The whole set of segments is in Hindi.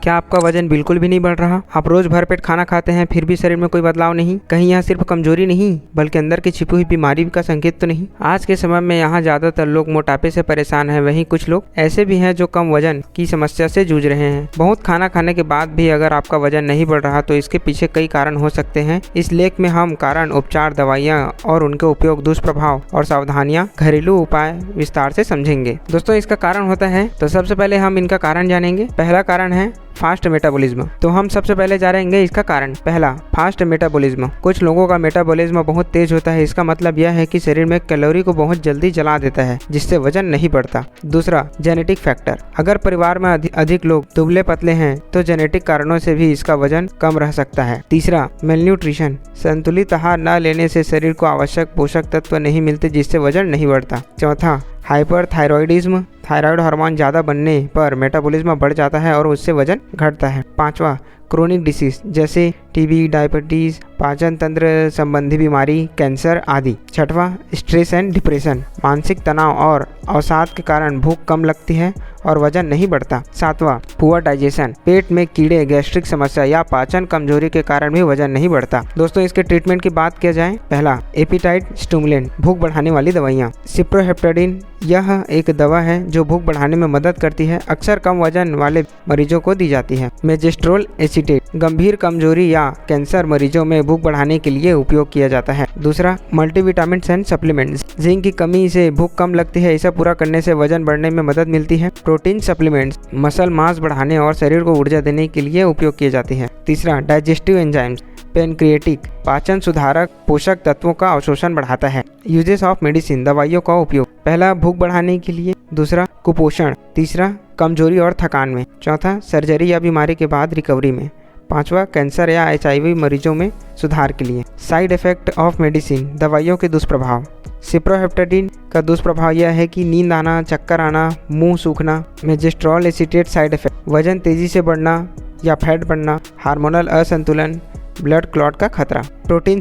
क्या आपका वजन बिल्कुल भी नहीं बढ़ रहा? आप रोज भरपेट खाना खाते हैं फिर भी शरीर में कोई बदलाव नहीं? कहीं यह सिर्फ कमजोरी नहीं बल्कि अंदर की छिपी हुई बीमारी का संकेत तो नहीं? आज के समय में यहाँ ज्यादातर लोग मोटापे से परेशान हैं, वहीं कुछ लोग ऐसे भी हैं जो कम वजन की समस्या से जूझ रहे हैं। बहुत खाना खाने के बाद भी अगर आपका वजन नहीं बढ़ रहा तो इसके पीछे कई कारण हो सकते हैं। इस लेख में हम कारण, उपचार, दवाइयाँ और उनके उपयोग, दुष्प्रभाव और सावधानियाँ, घरेलू उपाय विस्तार से समझेंगे। दोस्तों, इसका कारण होता है तो सबसे पहले हम इनका कारण जानेंगे। पहला कारण है फास्ट मेटाबॉलिज्म। तो हम सबसे पहले जानेंगे इसका कारण। पहला, फास्ट मेटाबॉलिज्म। कुछ लोगों का मेटाबॉलिज्म बहुत तेज होता है। इसका मतलब यह है कि शरीर में कैलोरी को बहुत जल्दी जला देता है, जिससे वजन नहीं बढ़ता। दूसरा, जेनेटिक फैक्टर। अगर परिवार में अधिक लोग दुबले पतले हैं तो जेनेटिक कारणों से भी इसका वजन कम रह सकता है। तीसरा, मेलन्यूट्रिशन। संतुलित आहार न लेने से शरीर को आवश्यक पोषक तत्व नहीं मिलते, जिससे वजन नहीं बढ़ता। चौथा, हाइपरथायरॉयडिज्म। थायराइड हार्मोन ज़्यादा बनने पर मेटाबॉलिज्म बढ़ जाता है और उससे वजन घटता है। पांचवा, क्रोनिक डिसीज जैसे टीबी, डायबिटीज, पाचन तंत्र संबंधी बीमारी, कैंसर आदि। छठवां, स्ट्रेस एंड डिप्रेशन। मानसिक तनाव और अवसाद के कारण भूख कम लगती है और वजन नहीं बढ़ता। सातवां, पुअर डाइजेशन। पेट में कीड़े, गैस्ट्रिक समस्या या पाचन कमजोरी के कारण भी वजन नहीं बढ़ता। दोस्तों, इसके ट्रीटमेंट की बात किया जाए। पहला, एपिटाइट स्टिमुलेंट, भूख बढ़ाने वाली दवाइयाँ। सिप्रोहेप्टेडिन, यह एक दवा है जो भूख बढ़ाने में मदद करती है। अक्सर कम वजन वाले मरीजों को दी जाती है। मेजेस्ट्रोल एसीटेट, गंभीर कमजोरी या कैंसर मरीजों में भूख बढ़ाने के लिए उपयोग किया जाता है। दूसरा, मल्टीविटामिन्स एंड सप्लीमेंट्स। जिंक की कमी से भूख कम लगती है, इसे पूरा करने से वजन बढ़ने में मदद मिलती है। प्रोटीन सप्लीमेंट्स मसल मास बढ़ाने और शरीर को ऊर्जा देने के लिए उपयोग किए जाते हैं। तीसरा, डाइजेस्टिव एंजाइम्स। पेनक्रिएटिक, पाचन सुधारक पोषक तत्वों का अवशोषण बढ़ाता है। यूजेस ऑफ मेडिसिन, दवाइयों का उपयोग। पहला, भूख बढ़ाने के लिए। दूसरा, कुपोषण। तीसरा, कमजोरी और थकान में। चौथा, सर्जरी या बीमारी के बाद रिकवरी में। पांचवा, कैंसर या HIV मरीजों में सुधार के लिए। साइड इफेक्ट ऑफ मेडिसिन, दवाइयों के दुष्प्रभाव। सिप्रोहेप्टेडिन का दुष्प्रभाव यह है कि नींद आना, चक्कर आना, मुंह सूखना। मेजेस्ट्रोल एसीटेट साइड इफेक्ट, वजन तेजी से बढ़ना या फैट बढ़ना, हार्मोनल असंतुलन, ब्लड क्लॉट का खतरा। Protein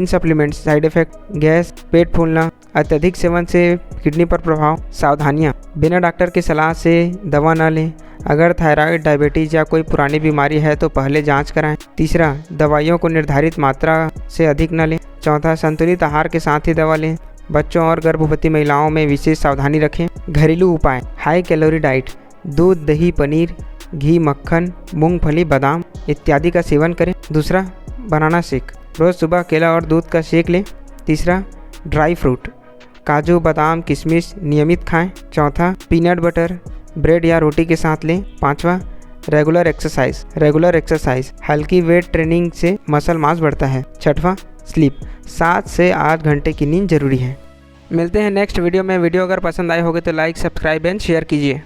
supplements side effect, gas, पेट फूलना, अत्यधिक सेवन से किडनी पर प्रभाव। सावधानियाँ, बिना डॉक्टर की सलाह से दवा न लें। अगर थायराइड, डायबिटीज या कोई पुरानी बीमारी है तो पहले जांच कराएं। तीसरा, दवाइयों को निर्धारित मात्रा से अधिक न लें। चौथा, संतुलित आहार के साथ ही दवा लें। बच्चों और गर्भवती महिलाओं में विशेष सावधानी रखें। घरेलू उपाय, हाई कैलोरी डाइट, दूध, दही, पनीर, घी, मक्खन, मूंगफली, बादाम इत्यादि का सेवन करें। दूसरा, बनाना शेक। रोज़ सुबह केला और दूध का शेक लें। तीसरा, ड्राई फ्रूट, काजू, बादाम, किशमिश नियमित खाएं। चौथा, पीनट बटर ब्रेड या रोटी के साथ लें। पांचवा, रेगुलर एक्सरसाइज, हल्की वेट ट्रेनिंग से मसल मास बढ़ता है। छठवां, स्लीप, 7 से 8 घंटे की नींद जरूरी है। मिलते हैं नेक्स्ट वीडियो में। वीडियो अगर पसंद आए होगे तो लाइक, सब्सक्राइब एंड शेयर कीजिए।